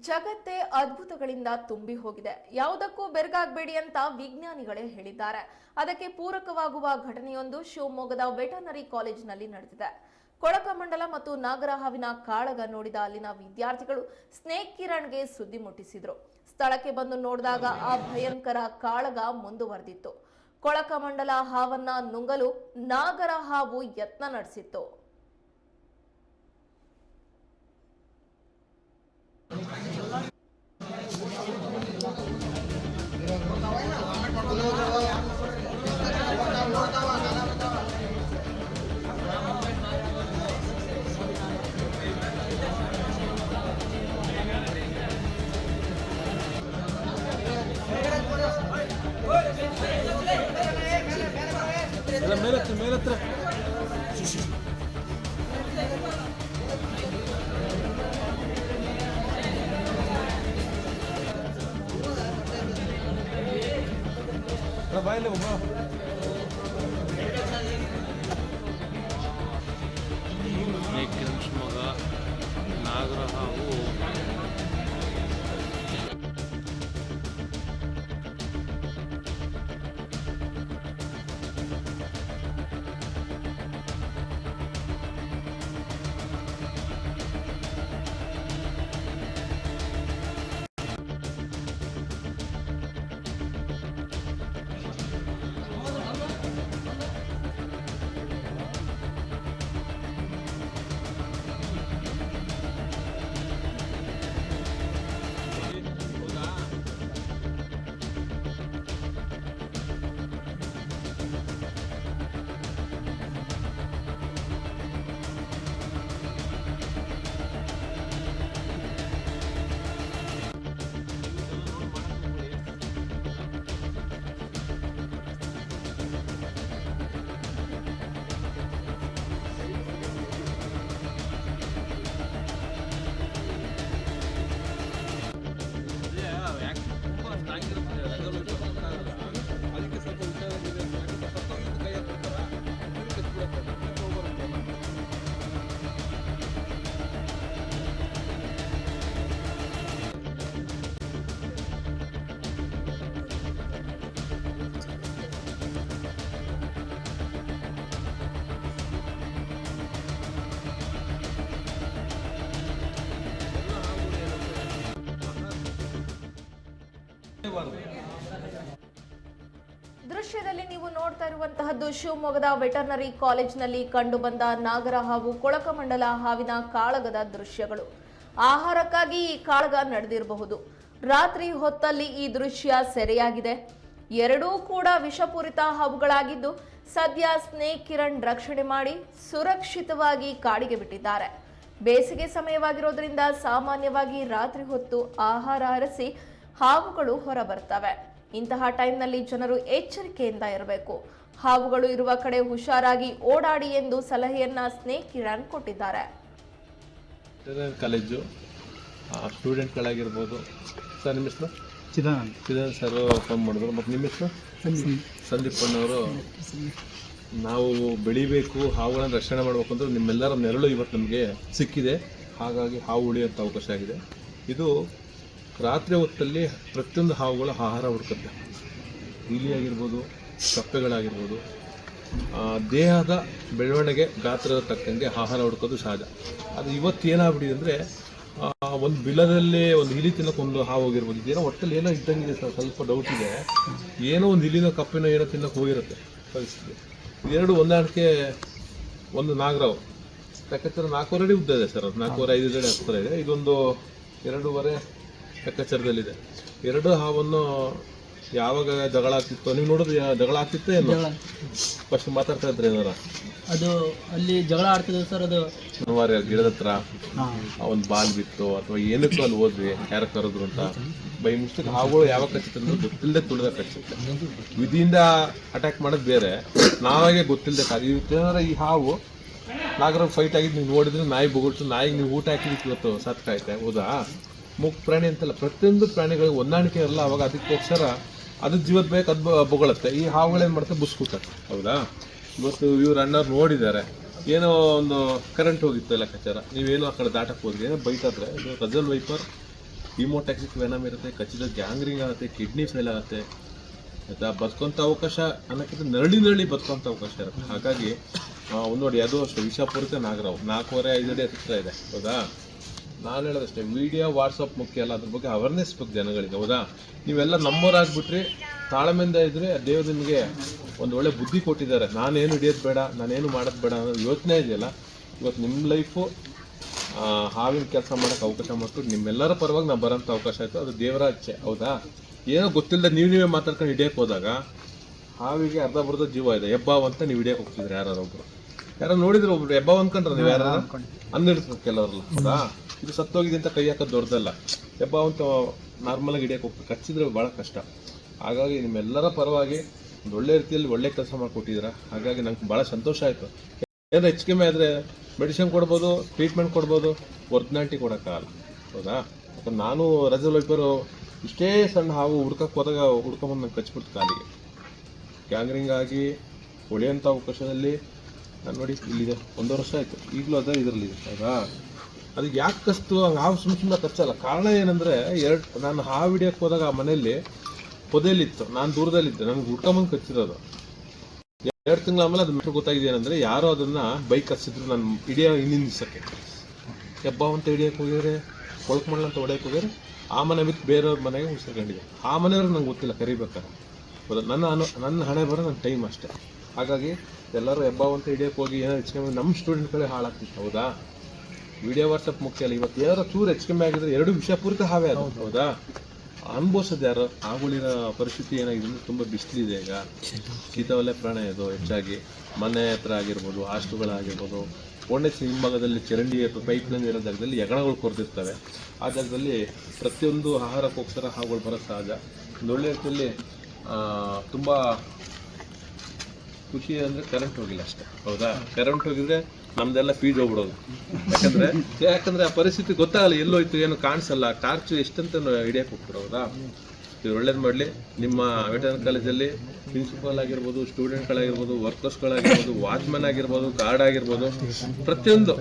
ಜಗತ್ತೇ ಅದ್ಭುತಗಳಿಂದ ತುಂಬಿ ಹೋಗಿದೆ. ಯಾವುದಕ್ಕೂ ಬೆರಗಾಗಬೇಡಿ ಅಂತ ವಿಜ್ಞಾನಿಗಳೇ ಹೇಳಿದ್ದಾರೆ. ಅದಕ್ಕೆ ಪೂರಕವಾಗುವ ಘಟನೆಯೊಂದು ಶಿವಮೊಗ್ಗದ ವೆಟರ್ನರಿ ಕಾಲೇಜಿನಲ್ಲಿ ನಡೆದಿದೆ. ಕೊಳಕಮಂಡಲ ಮತ್ತು ನಾಗರಹಾವಿನ ಕಾಳಗ ನೋಡಿದ ಅಲ್ಲಿನ ವಿದ್ಯಾರ್ಥಿಗಳು ಸ್ನೇಕ್ ಕಿರಣ್ಗೆ ಸುದ್ದಿ ಮುಟ್ಟಿಸಿದ್ರು. ಸ್ಥಳಕ್ಕೆ ಬಂದು ನೋಡಿದಾಗ ಆ ಭಯಂಕರ ಕಾಳಗ ಮುಂದುವರೆದಿತ್ತು. ಕೊಳಕಮಂಡಲ ಹಾವನ್ನ ನುಂಗಲು ನಾಗರಹಾವು ಯತ್ನ ನಡೆಸಿತ್ತು. ಮೇಲತ್ರ ಬಾಯಲ್ಲಿ ಒಬ್ಬ ಶಿವಮೊಗ್ಗ ನಾಗರಹಾವು ದೃಶ್ಯದಲ್ಲಿ ನೀವು ನೋಡ್ತಾ ಇರುವಂತಹದ್ದು ಶಿವಮೊಗ್ಗದ ವೆಟರ್ನರಿ ಕಾಲೇಜಿನಲ್ಲಿ ಕಂಡುಬಂದ ನಾಗರಹಾವು ಕೊಳಕಮಂಡಲ ಹಾವಿನ ಕಾಳಗದ ದೃಶ್ಯಗಳು. ಆಹಾರಕ್ಕಾಗಿ ಈ ಕಾಳಗ ನಡೆದಿರಬಹುದು. ರಾತ್ರಿ ಹೊತ್ತಲ್ಲಿ ಈ ದೃಶ್ಯ ಸೆರೆಯಾಗಿದೆ. ಎರಡೂ ಕೂಡ ವಿಷಪೂರಿತ ಹಾವುಗಳಾಗಿದ್ದು ಸದ್ಯ ಸ್ನೇಕ್ ಕಿರಣ್ ರಕ್ಷಣೆ ಮಾಡಿ ಸುರಕ್ಷಿತವಾಗಿ ಕಾಡಿಗೆ ಬಿಟ್ಟಿದ್ದಾರೆ. ಬೇಸಿಗೆ ಸಮಯವಾಗಿರೋದ್ರಿಂದ ಸಾಮಾನ್ಯವಾಗಿ ರಾತ್ರಿ ಹೊತ್ತು ಆಹಾರ ಅರಸಿ ಹಾವುಗಳು ಹೊರಬರ್ತವೆ. ಇಂತಹ ಟೈಮ್ನಲ್ಲಿ ಜನರು ಎಚ್ಚರಿಕೆಯಿಂದ ಇರಬೇಕು. ಹಾವುಗಳು ಇರುವ ಕಡೆ ಹುಷಾರಾಗಿ ಓಡಾಡಿ ಎಂದು ಸಲಹೆಯನ್ನ ಸ್ನೇಕ್ ಕಿರಣ್ ಕೊಟ್ಟಿದ್ದಾರೆ. ಕಾಲೇಜು ಸ್ಟೂಡೆಂಟ್ಗಳಾಗಿರ್ಬೋದು. ಸರ್ ನಿಮ್ಮ ಹೆಸರು? ಚಿದಾನಂದ್ ಸರ್ ಫೋನ್ ಮಾಡಿದ್ರು. ಮತ್ತು ನಿಮ್ಮ ಹೆಸರು? ಸಂದೀಪ್ ಅಣ್ಣವರು. ನಾವು ಬೆಳಿಬೇಕು, ಹಾವುಗಳನ್ನು ರಕ್ಷಣೆ ಮಾಡಬೇಕು ಅಂದ್ರೆ ನಿಮ್ಮೆಲ್ಲರ ನೆರಳು ಇವತ್ತು ನಮಗೆ ಸಿಕ್ಕಿದೆ. ಹಾಗಾಗಿ ಹಾವು ಉಳಿಯೋಂಥ ಅವಕಾಶ ಆಗಿದೆ. ಇದು ರಾತ್ರಿ ಹೊತ್ತಲ್ಲಿ ಪ್ರತಿಯೊಂದು ಹಾವುಗಳು ಆಹಾರ ಹುಡುಕುತ್ತೆ. ಇಲಿಯಾಗಿರ್ಬೋದು, ಕಪ್ಪೆಗಳಾಗಿರ್ಬೋದು, ದೇಹದ ಬೆಳವಣಿಗೆ ಗಾತ್ರದ ತಕ್ಕಂಗೆ ಆಹಾರ ಹುಡುಕೋದು ಸಹಜ. ಅದು ಇವತ್ತು ಏನಾಗ್ಬಿಟ್ಟಿದೆ ಅಂದರೆ ಒಂದು ಬಿಲದಲ್ಲಿ ಒಂದು ಇಲಿ ತಿನ್ನೋಕೆ ಒಂದು ಹಾವು ಹೋಗಿರ್ಬೋದು. ಇದೇನೋ ಒಟ್ಟಲ್ಲಿ ಏನೋ ಇದ್ದಂಗಿದೆ ಸರ್, ಸ್ವಲ್ಪ ಡೌಟ್ ಇದೆ. ಏನೋ ಒಂದು ಇಲಿನೋ ಕಪ್ಪಿನೋ ಏನೋ ತಿನ್ನೋಕೆ ಹೋಗಿರುತ್ತೆ ಪರಿಸ್ಥಿತಿ. ಇದೆರಡು ಹೊಂದಾಣಿಕೆ. ಒಂದು ನಾಗರಾವು ಲೆಕ್ಕಾಚಾರ 4.5 ಅಡಿ ಉದ್ದ ಇದೆ ಸರ್, ಅದು 4.5 ಅಡಿ ಹತ್ತಿರ ಇದೆ. ಇದೊಂದು 2.5 ಲೆಕ್ಕಾಚಾರದಲ್ಲಿದೆ. ಎರಡು ಹಾವನ್ನು ಯಾವಾಗ ಜಗಳ ಆಗ್ತಿತ್ತು ನೀವು ನೋಡಿದ್ರೆ ಜಗಳ ಆಗ್ತಿತ್ತು ಏನು? ಫಸ್ಟ್ ಮಾತಾಡ್ತಾ ಇದ್ರೆ ಏನಾರ ಅದು ಅಲ್ಲಿ ಜಗಳ ಆಡ್ತಿದ್ವಿ ಸರ್. ಅದು ಗಿಡದ ಹತ್ರ ಒಂದು ಬಾಲ್ ಬಿತ್ತು ಅಥವಾ ಏನಕ್ಕೂ ಅಲ್ಲಿ ಹೋದ್ವಿ, ಯಾರ ಕರೆದ್ರು ಅಂತ ಬೈ ಮಿಸ್ಟೇಕ್ ಹಾವುಗಳು ಯಾವಾಗ ಕಚ್ಚುತ್ತೆ ಅಂದ್ರೆ ಗೊತ್ತಿಲ್ಲದೆ ತುಳಿದ ಕಚ್ಚುತ್ತೆ. ವಿಧಿಯಿಂದ ಅಟ್ಯಾಕ್ ಮಾಡೋದು ಬೇರೆ, ನಾವಾಗೆ ಗೊತ್ತಿಲ್ಲದೆ ಏನಾರ ಈ ಹಾವು ನಾಗರ ಫೈಟ್ ಆಗಿದ್ದು ನೀವು ನೋಡಿದ್ರೆ ನಾಯಿ ಬೊಗಳ್ತು, ನಾಯಿಗೆ ನೀವು ಊಟ ಹಾಕಿದ್ದಕ್ಕೆ ಇವತ್ತು ಸತ್ಕಾಯ್ತೆ. ಹೌದಾ? ಮುಖ ಪ್ರಾಣಿ ಅಂತಲ್ಲ, ಪ್ರತಿಯೊಂದು ಪ್ರಾಣಿಗಳಿಗೆ ಹೊಂದಾಣಿಕೆ ಇರಲ್ಲ. ಅವಾಗ ಅದಕ್ಕೋಸ್ಕರ ಅದು ಜೀವದ ಬೇಕು, ಅದು ಬೊಗಳುತ್ತೆ. ಈ ಹಾವುಗಳೇನು ಮಾಡ್ತಾರೆ? ಬುಸ್ಕೂತಾರೆ. ಹೌದಾ? ಇವತ್ತು ಇವ್ರು ಅಣ್ಣವ್ರು ನೋಡಿದ್ದಾರೆ, ಏನೋ ಒಂದು ಕರೆಂಟ್ ಹೋಗಿತ್ತು ಲೆಕ್ಕಾಚಾರ, ನೀವೇನೋ ಆ ಕಡೆ ದಾಟಕ್ಕೆ ಹೋದ್ರಿ, ಏನೋ ಬೈತಾದ್ರೆ ಇದು ರಜಲ್ ವೈಪರ್ ಹಿಮೋಟಾಕ್ಸಿಕ್ ವೆನಮ್ ಇರುತ್ತೆ, ಖಚಿತ ಗ್ಯಾಂಗ್ರಿಂಗ್ ಆಗುತ್ತೆ, ಕಿಡ್ನಿ ಫೇಲ್ ಆಗುತ್ತೆ ಆಯಿತಾ. ಬದುಕುವಂಥ ಅವಕಾಶ ಅನ್ನೋಕ್ಕಿಂತ ನರಳಿ ಬದುಕುವಂಥ ಅವಕಾಶ ಇರುತ್ತೆ. ಹಾಗಾಗಿ ಒಂದು ನೋಡಿ, ಅದು ಅಷ್ಟೇ ವಿಷಪೂರಿತ ನಾಗರಾವ್ 4.5 ಅಡಿ ಹತ್ತಿರ ಇದೆ, ಹೌದಾ. ನಾನು ಹೇಳೋದಷ್ಟೇ, ಮೀಡಿಯಾ ವಾಟ್ಸಪ್ ಮುಖ್ಯ ಅಲ್ಲ, ಅದ್ರ ಬಗ್ಗೆ ಅವೇರ್ನೆಸ್ ಬೇಕು ಜನಗಳಿಗೆ, ಹೌದಾ. ನೀವೆಲ್ಲ ನಂಬೋರಾಗ್ಬಿಟ್ರಿ, ತಾಳ್ಮೆಯಿಂದ ಇದ್ರೆ ದೇವರು ನಿಮಗೆ ಒಂದು ಒಳ್ಳೆ ಬುದ್ಧಿ ಕೊಟ್ಟಿದ್ದಾರೆ. ನಾನೇನು ಹಿಡಿಯೋದು ಬೇಡ, ನಾನೇನು ಮಾಡೋದು ಬೇಡ ಅನ್ನೋದು ಯೋಚನೆ ಇದೆಯಲ್ಲ, ಇವತ್ತು ನಿಮ್ಮ ಲೈಫು ಹಾವಿನ ಕೆಲಸ ಮಾಡೋಕ್ಕೆ ಅವಕಾಶ ಮಾಡ್ಕೊಂಡು ನಿಮ್ಮೆಲ್ಲರ ಪರವಾಗಿ ನಾವು ಬರೋಂಥ ಅವಕಾಶ ಆಯಿತು. ಅದು ದೇವರ ಇಚ್ಛೆ, ಹೌದಾ. ಏನೋ ಗೊತ್ತಿಲ್ಲದೆ ನೀವೇ ಮಾತಾಡ್ಕೊಂಡು ಹಿಡಿಯೋಕೆ ಹೋದಾಗ ಹಾವಿಗೆ ಅರ್ಧ ಬರ್ಧ ಜೀವ ಇದೆ. ಹೆಬ್ಬಾವ್ ಅಂತ ನೀವು ಹಿಡಿಯೋಕೆ ಹೋಗ್ತಿದ್ರಿ, ಯಾರೊಬ್ರು ನೋಡಿದ್ರೆ ಒಬ್ರು ಹೆಬ್ಬಾವ್ ಅಂದ್ಕೊಂಡ್ರೆ ನೀವು ಯಾರು ಅಂದಿರ್ತಾರೆ ಕೆಲವರಲ್ಲ, ಹೌದಾ. ಇದು ಸತ್ತೋಗಿದೆ ಅಂತ ಕೈ ಹಾಕೋದು ದೊಡ್ಡದಲ್ಲ. ಹೆಬ್ಬಾವ್ ಅಂತ ನಾರ್ಮಲಾಗಿ ಹಿಡಿಯೋಕೆ ಹೋಗ್ಬೇಕು, ಕಚ್ಚಿದ್ರೆ ಭಾಳ ಕಷ್ಟ. ಹಾಗಾಗಿ ನಿಮ್ಮೆಲ್ಲರ ಪರವಾಗಿ ಒಂದು ಒಳ್ಳೆ ರೀತಿಯಲ್ಲಿ ಒಳ್ಳೆ ಕೆಲಸ ಮಾಡಿಕೊಟ್ಟಿದ್ದೀರಾ. ಹಾಗಾಗಿ ನಂಗೆ ಭಾಳ ಸಂತೋಷ ಆಯಿತು. ಏನಾದ್ರು ಹೆಚ್ಚು ಕಮ್ಮಿ ಆದರೆ ಮೆಡಿಸಿನ್ ಕೊಡ್ಬೋದು, ಟ್ರೀಟ್ಮೆಂಟ್ ಕೊಡ್ಬೋದು, ಒರಿಜಿನಾಲಿಟಿ ಕೊಡೋಕ್ಕಾಗಲ್ಲ, ಹೌದಾ. ಯಾಕಂದ್ರೆ ನಾನು ರಜಲ್ ವೈಪರು ಇಷ್ಟೇ ಸಣ್ಣ ಹಾವು ಹುಡ್ಕಕ್ಕೆ ಹೋದಾಗ ಹುಡ್ಕೊಂಬಂದು ನಂಗೆ ಕಚ್ಬಿಡ್ತು ಕಾಲಿಗೆ. ಗ್ಯಾಂಗ್ರಿಂಗ್ ಆಗಿ ಹೊಳೆಯೋಂಥ ಅವಕಾಶದಲ್ಲಿ ನಾನು ನೋಡಿ ಇಲ್ಲಿದೆ, 1 ವರ್ಷ ಆಯಿತು, ಈಗಲೂ ಅದೇ ಇದರಲ್ಲಿದೆ, ಹೌದಾ. ಅದಕ್ಕೆ ಯಾಕೆ ಕಸ್ತು ಹಂಗೆ ಹಾವು ಸುಮ್ಮನೆ ಕಚ್ಚಲ್ಲ. ಕಾರಣ ಏನಂದರೆ, ನಾನು ಹಾವು ಹಿಡಿಯೋಕ್ಕೆ ಹೋದಾಗ ಆ ಮನೆಯಲ್ಲಿ ಪೊದೆಯಲ್ಲಿತ್ತು, ನಾನು ದೂರದಲ್ಲಿದ್ದೆ, ನನಗೆ ಹುಡ್ಕೊಂಬಂದು ಕಚ್ಚಿರೋದು. 2 ತಿಂಗಳ ಆಮೇಲೆ ಅದು ಮೆಟ್ರು ಗೊತ್ತಾಗಿದೆ ಏನಂದರೆ, ಯಾರೋ ಅದನ್ನು ಬೈಕ್ ಹಚ್ಚಿದ್ರು ನಾನು ಹಿಡಿಯೋ ಹಿಂದಿನ ದಿವಸಕ್ಕೆ. ಹೆಬ್ಬಾವ್ ಅಂತ ಹಿಡಿಯೋಕೆ ಹೋಗಿದ್ರೆ, ಕೊಳಕಮಂಡಲ ಅಂತ ಹೊಡೆಯೋಕೆ ಹೋಗಿದ್ರೆ, ಆ ಮನೆ ಬಿಟ್ಟು ಬೇರೆಯವ್ರ ಮನೆಗೆ ಉಸಿರ್ಕೊಂಡಿದೆ. ಆ ಮನೆಯವ್ರಿಗೆ ನಂಗೆ ಗೊತ್ತಿಲ್ಲ ಕರಿಬೇಕಾರೆ, ಹೌದಾ. ನನ್ನ ಹಣೆ ಬರೋ ನನ್ನ ಟೈಮ್ ಅಷ್ಟೇ. ಹಾಗಾಗಿ ಎಲ್ಲರೂ ಹೆಬ್ಬಾವ್ ಅಂತ ಹಿಡಿಯೋಕೆ ಹೋಗಿ ಏನೋ ಹೆಚ್ಚು ನಮ್ಮ ಸ್ಟೂಡೆಂಟ್ಗಳೇ ಹಾಳಾಗ್ತಿತ್ತು, ಹೌದಾ. ವಿಡಿಯೋ ವಾಟ್ಸಪ್ ಮುಖ್ಯ ಅಲ್ಲ. ಇವತ್ತು ಯಾರೋ ಚೂರು ಹೆಚ್ಚು ಕಮ್ಮಿ ಆಗಿದ್ರೆ 2 ವಿಷಪೂರಿತ ಹಾವೇ ಅದು, ಹೌದಾ. ಅನುಭವಿಸೋದು ಯಾರು. ಆಗುಳಿರೋ ಪರಿಸ್ಥಿತಿ ಏನಾಗಿದೆ ಅಂದರೆ, ತುಂಬ ಬಿಸಿಲಿದೆ ಈಗ, ಶೀತವಲ್ಲೇ ಪ್ರಾಣ ಇದು ಹೆಚ್ಚಾಗಿ. ಮನೆ ಹತ್ರ ಆಗಿರ್ಬೋದು, ಹಾಸ್ಟೆಲ್ಗಳಾಗಿರ್ಬೋದು, ಓಣೆಸ್ ಹಿಂಭಾಗದಲ್ಲಿ ಚರಂಡಿ ಪೈಪ್ಲೈನ್ ಇರೋ ಜಾಗದಲ್ಲಿ ಹೆಗಣಗಳು ಕೊರೆದಿರ್ತವೆ. ಆ ಜಾಗದಲ್ಲಿ ಪ್ರತಿಯೊಂದು ಆಹಾರಕ್ಕೋಸ್ಕರ ಹಾವುಗಳು ಬರೋದು ಸಹಜ. ಒಂದು ಒಳ್ಳೆ ರೀತಿಯಲ್ಲಿ ತುಂಬ ಖುಷಿ ಅಂದರೆ ಕರೆಂಟ್ ಹೋಗಿಲ್ಲ ಅಷ್ಟೇ, ಹೌದಾ. ಕರೆಂಟ್ ಹೋಗಿದ್ರೆ ನಮ್ದೆಲ್ಲ ಫೀಸ್ ಹೋಗ್ಬಿಡೋದು. ಯಾಕಂದರೆ ಆ ಪರಿಸ್ಥಿತಿ ಗೊತ್ತಾಗಲ್ಲ, ಎಲ್ಲೋಯ್ತು ಏನು ಕಾಣಿಸಲ್ಲ. ಟಾರ್ಚ್ ಎಷ್ಟಂತ ಹಿಡಿಯೋಕೆ ಹೋಗ್ತಾರೆ, ಹೌದಾ. ಇದು ಒಳ್ಳೇದು ಮಾಡಲಿ. ನಿಮ್ಮ ವೆಟರ್ನರಿ ಕಾಲೇಜಲ್ಲಿ ಪ್ರಿನ್ಸಿಪಾಲ್ ಆಗಿರ್ಬೋದು, ಸ್ಟೂಡೆಂಟ್ಗಳಾಗಿರ್ಬೋದು, ವರ್ಕರ್ಸ್ಗಳಾಗಿರ್ಬೋದು, ವಾಚ್ಮನ್ ಆಗಿರ್ಬೋದು, ಗಾರ್ಡ್ ಆಗಿರ್ಬೋದು, ಪ್ರತಿಯೊಂದು